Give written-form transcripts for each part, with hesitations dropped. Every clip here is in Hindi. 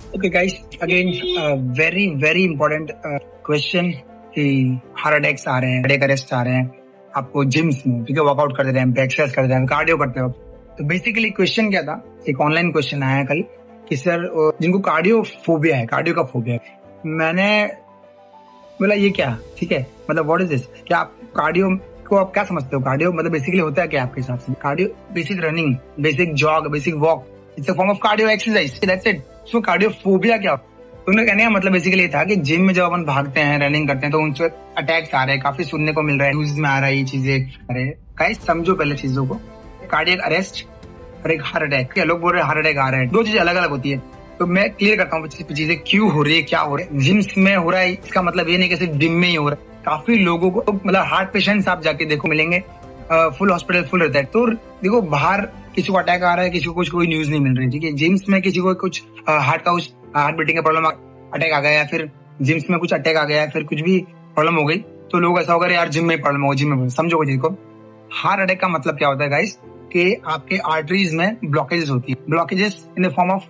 Okay, guys. Again, very very important question कि हार्ट अटैक्स आ रहे हैं, कार्डियक अरेस्ट आ रहे हैं आपको जिम्स में, ठीक है, वर्कआउट करते टाइम पे, एक्सरसाइज करते टाइम, कार्डियो करते हो। तो बेसिकली क्वेश्चन क्या था, एक ऑनलाइन क्वेश्चन आया कल कि सर जिनको कार्डियो फोबिया है, कार्डियो का फोबिया है, मैंने बोला ये क्या, ठीक है, मतलब व्हाट इज दिस, क्या आप कार्डियो को आप क्या समझते हो? कार्डियो मतलब बेसिकली होता है क्या आपके हिसाब से? Cardio basic running, basic jog, basic walk, it's a form of cardio exercise, that's it. So cardio phobia क्या? उन्होंने कहने का मतलब बेसिकली ये था कि जिम में जब अपन भागते हैं, रनिंग करते हैं, तो उनसे अटैक्स आ रहे हैं, काफी सुनने को मिल रहा है, न्यूज में आ रहा है ये चीजें। अरे गाइस समझो पहले चीजों को, कार्डियक अरेस्ट और एक हार्ट अटैक। लोग बोल रहे हैं हार्ट अटैक आ रहे हैं, दो चीजें अलग अलग होती है। तो मैं क्लियर करता हूँ चीजें क्यों हो रही है, क्या हो रहा है। जिम्स में हो रहा है इसका मतलब ये नहीं कि सिर्फ जिम में ही हो रहा है, काफी लोगों को मतलब हार्ट पेशेंट्स आप जाके देखो मिलेंगे, फुल हॉस्पिटल फुल रहता है। तो देखो बाहर किसी को अटैक आ रहा है, किसी को कुछ कोई न्यूज नहीं मिल रही, ठीक है। जिम्स में किसी को कुछ हार्ट बीटिंग का प्रॉब्लम, अटैक आ गया, या फिर जिम्स में कुछ अटैक आ गया, फिर कुछ भी प्रॉब्लम हो गई, तो लोग ऐसा होगा यार जिम में प्रॉब्लम हो, जिम में। समझो चीज को, हार्ट अटैक का मतलब क्या होता है गाइस, कि आपके आर्टरीज में ब्लॉकेजेस होती है, blockages in the form of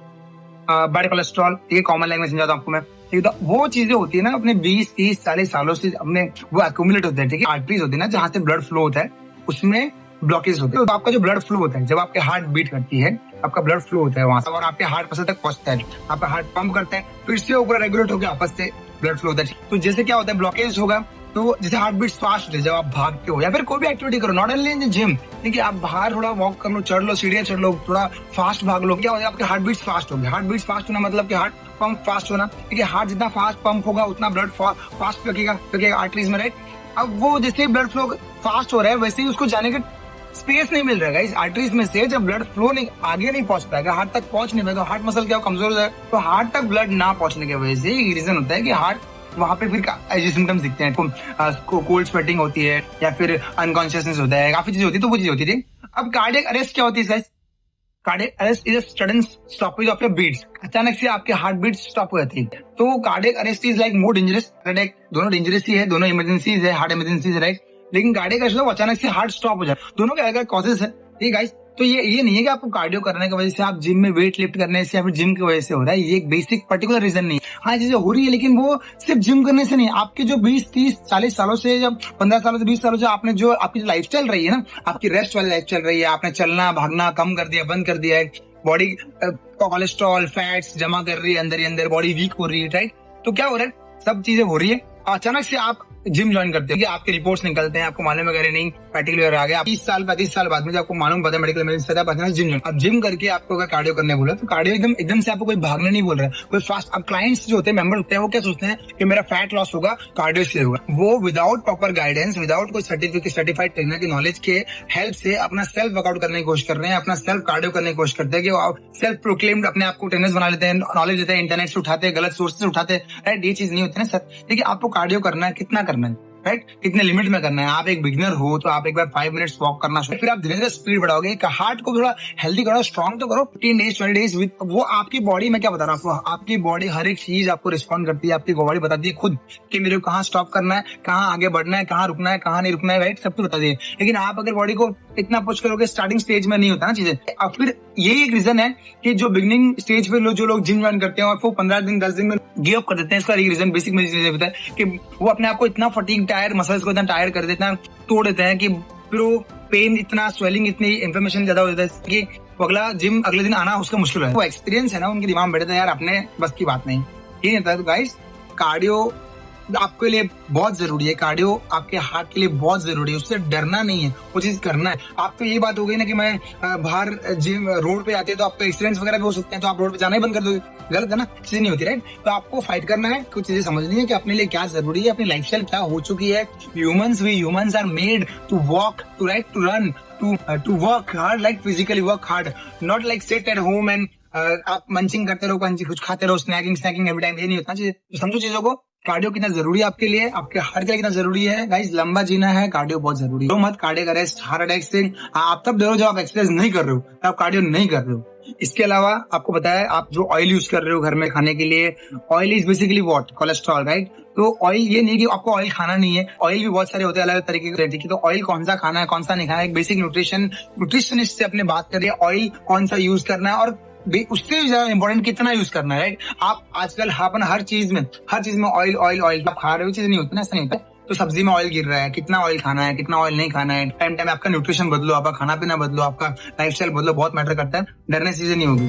bad cholesterol, ये कॉमन लैंग्वेज समझाता हूं आपको मैं, ठीक है। तो वो चीजें होती है ना अपने 20, 30, 40 सालों से अपने वो एक्यूमुलेट होते हैं, ठीक है। आर्टरीज होती है ना जहां से ब्लड फ्लो होता है, उसमें ब्लॉकेज होते हैं। तो आपका जो ब्लड फ्लो होता है, जब आपके हार्ट बीट करती है, आपका ब्लड फ्लो होता है वहां से और आपके हार्ट मसल तक पहुंचता है, आपका हार्ट पंप करता है, तो इससे ऊपर रेगुलेट होकर आपस से ब्लड फ्लो होता है। तो जैसे क्या होता है, ब्लॉकेज होगा तो जैसे हार्ट बीट फास्ट होती है जब आप भागते हो या फिर कोई भी एक्टिविटी करो, नॉट ओनली इन जिम, ठीक है। आप बाहर थोड़ा वॉक कर लो, चढ़ लो, सीढ़ियां चढ़ लो, थोड़ा फास्ट भाग लो, क्या होगा, आपके हार्ट बीट फास्ट होगी। हार्ट बीट फास्ट होना मतलब कि हार्ट पंप फास्ट होना, ठीक है। हार्ट जितना फास्ट पंप होगा उतना ब्लड फास्ट लगेगा आर्टरीज में, राइट। अब वो जैसे ब्लड फ्लो फास्ट हो रहा है वैसे ही उसको जाने का स्पेस नहीं मिल रहा है इस आर्टरीज में से, जब ब्लड फ्लो नहीं आगे नहीं पहुंच पाएगा, हार्ट तक पहुंच नहीं पाएगा, हार्ट मसल क्या कमजोर हो जाए, तो हार्ट तक ब्लड ना पहुंचने की वजह से ये रीजन होता है कि हार्ट वहां पे फिर ऐसे सिम्टम्स दिखते हैं, कोल्ड स्वेटिंग होती है या फिर अनकॉन्शियसनेस होता है, काफी चीजें होती है। तो वो चीज होती थी। अब कार्डियक अरेस्ट क्या होती है? Cardiac arrest is a sudden stoppage of your beats, अचानक से आपके हार्ट बीट स्टॉप हो जाती है। तो cardiac arrest is like more dangerous, cardiac दोनों डेंजरस ही है, दोनों इमरजेंसीज है, हार्ट इमरजेंसीज है, राइट। लेकिन कार्डियक अरेस्ट अचानक से हार्ट स्टॉप हो जाए, दोनों के अलग अलग कॉजेज है, ठीक है। तो ये नहीं है कि आपको कार्डियो करने की वजह से, आप जिम में वेट लिफ्ट करने से या फिर जिम की वजह से हो रहा है, ये एक बेसिक पर्टिकुलर रीजन नहीं है। हाँ चीजें हो रही है लेकिन वो सिर्फ जिम करने से नहीं, आपके जो 20, 30, 40 सालों से, जब 15 सालों से 20 सालों से आपने जो आपकी लाइफ चल रही है ना, आपकी रेस्ट वाली लाइफ चल रही है, आपने चलना भागना कम कर दिया, बंद कर दिया है, बॉडी कोलेस्ट्रॉल फैट्स जमा कर रही है अंदर ही अंदर, बॉडी वीक हो रही है, राइट। तो क्या हो रहा है, सब चीजें हो रही है, अचानक से आप जिम ज्वाइन करते हैं, आपके रिपोर्ट्स निकलते हैं, आपको मालूम वगैरह नहीं, पार्टिकुलर आ गया 30 साल 35 साल बाद में जब आपको मालूम पता है मेडिकल इमरजेंसी जिम ज्वाइन। अब जिम करके आपको अगर कार्डियो करने बोला तो कार्डियो एकदम से आपको कोई भागने नहीं बोल रहा है, कोई फास्ट। अब क्लाइंट्स जो होते हैं, मेंबर होते हैं, वो क्या सोचते हैं कि मेरा फैट लॉस होगा, कार्डियो से होगा। वो विदाउट प्रॉपर गाइडेंस, विदाउट कोई सर्टिफाइड ट्रेनर की नॉलेज के हेल्प से अपना सेल्फ वर्कआउट करने की कोशिश कर रहे हैं, अपना सेल्फ कार्डियो करने की कोशिश करते हैं, कि सेल्फ प्रोक्लेम्ड अपने आप को ट्रेनर्स बना लेते हैं, नॉलेज लेते हैं, इंटरनेट से उठाते हैं, गलत सोर्स से उठाते हैं, राइट। ये चीज नहीं होती ना सर। देखिए आपको कार्डियो करना है, कितना करना है, राइट, कितने लिमिट में करना है। आप एक बिगिनर हो तो आप एक बार 5 मिनट्स वॉक करना, फिर आप धीरे धीरे स्पीड बढ़ाओगे, हार्ट को थोड़ा हेल्दी करो, स्ट्रॉन्ग तो करो, 15 डेज 20 डेज विद वो आपकी बॉडी। मैं क्या बता रहा हूँ, आपकी बॉडी हर एक चीज आपको रिस्पॉन्ड करती है, आपकी बॉडी बताती है खुद कि मेरे को कहाँ स्टॉप करना है, कहाँ आगे बढ़ना है, कहाँ रुकना है, कहाँ नहीं रुकना है, राइट, सब कुछ बताती है। लेकिन आप अगर बॉडी को इतना पुश करोगे, स्टार्टिंग स्टेज में नहीं होता ना चीजें। अब फिर यही एक रीजन है कि जो बिगिनिंग स्टेज पे जो लोग जिम ज्वाइन करते हैं और वो 15 दिन 10 दिन में गिव अप कर देते हैं, इसका एक रीजन बेसिक में होता है कि वो अपने आप को इतना फटीग, टायर, मसल्स को इतना टायर कर देते हैं, तोड़ देते हैं कि फिर वो पेन इतना, स्वेलिंग इतनी, इन्फ्लेमेशन ज्यादा हो जाता है कि अगला जिम अगले दिन आना उसका मुश्किल है। वो एक्सपीरियंस है ना उनके दिमाग में बैठे थे, यार अपने बस की बात नहीं, ये नहीं था। तो गाइस कार्डियो आपके लिए बहुत जरूरी है, कार्डियो आपके हार्ट के लिए बहुत जरूरी है, उससे डरना नहीं है, वो चीज करना है। आपको ये बात हो गई ना कि मैं बाहर जिम रोड पे आते हैं तो आपको एक्सीडेंट्स वगैरह भी हो सकते हैं, तो आप रोड पे जाना ही बंद कर दोगे, गलत है ना, चीजें नहीं होती, राइट। तो आपको फाइट करना है, कुछ चीजें समझनी है कि अपने लिए क्या जरूरी है, अपनी लाइफस्टाइल क्या हो चुकी है। Humans are made to walk, to write, to run, to work hard, like physically work hard, not like sit at home and आप मंचिंग करते रहो, कुछ खाते रहो, स्नैकिंग एवरी टाइम, ये नहीं होता। समझो चीजों को, कार्डियो कितना जरूरी है आपके लिए, आपके हार्ट के लिए कितना जरूरी है। गाइस लंबा जीना है, कार्डियो बहुत जरूरी है। तो मत कार्डियक अरेस्ट, हार्ट अटैक से आप तब डरो जब आप एक्सरसाइज नहीं कर रहे हो, आप कार्डियो नहीं कर रहे हो। इसके अलावा आपको बताया, आप जो ऑयल यूज कर रहे हो घर में खाने के लिए, oil is basically what, cholesterol, right. तो ऑयल, ये नहीं कि आपको ऑयल खाना नहीं है, ऑयल भी बहुत सारे होते हैं अलग तरीके के। तो ऑयल कौन सा खाना है, कौन सा नहीं खाना है, एक बेसिक न्यूट्रिशनिस्ट से अपने बात करिए, ऑयल कौन सा यूज करना है। और उससे भी ज्यादा इंपॉर्टेंट कितना यूज करना है, राइट। आप आजकल अपन हर चीज में ऑयल ऑयल ऑयल आप खा रहे हो, चीज नहीं होती ना, ऐसा नहीं होता। तो सब्जी में ऑयल गिर रहा है, कितना ऑयल खाना है, कितना ऑयल नहीं खाना है, टाइम टाइम आपका न्यूट्रिशन बदलो, आपका खाना पीना बदलो, आपका लाइफस्टाइल बदलो, बहुत मैटर करता है। डरने से चीजें नहीं होगी।